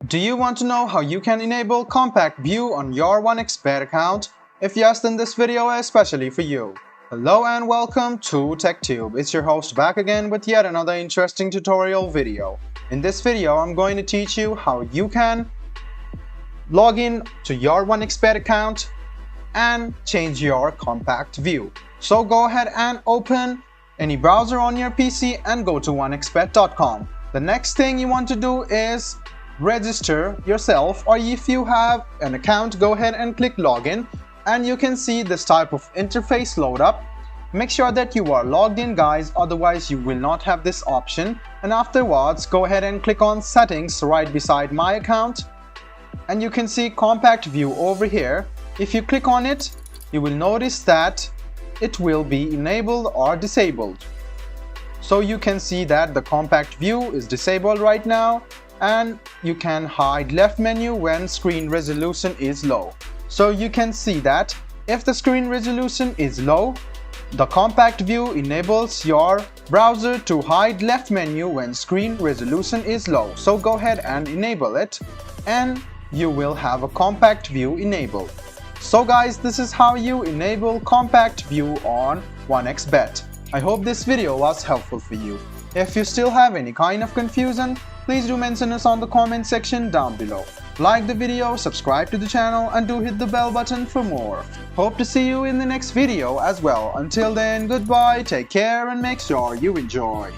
Do you want to know how you can enable compact view on your OneXpert account? If yes, then this video is especially for you. Hello and welcome to TechTube. It's your host back again with yet another interesting tutorial video. In this video, I'm going to teach you how you can log in to your OneXpert account and change your compact view. So go ahead and open any browser on your PC and go to onexpert.com. The next thing you want to do is register yourself, or if you have an account, go ahead and click login and you can see this type of interface load up. Make sure that you are logged in, guys, otherwise you will not have this option. And afterwards, go ahead and click on settings right beside my account and you can see compact view over here. If you click on it, you will notice that it will be enabled or disabled. So you can see that the compact view is disabled right now, and you can hide left menu when screen resolution is low. So you can see that if the screen resolution is low, the compact view enables your browser to hide left menu when screen resolution is low. So go ahead and enable it and you will have a compact view enabled. So guys, this is how you enable compact view on OneXpert. I hope this video was helpful for you. If you still have any kind of confusion, please do mention us on the comment section down below. Like the video, subscribe to the channel and do hit the bell button for more. Hope to see you in the next video as well. Until then, goodbye, take care and make sure you enjoy.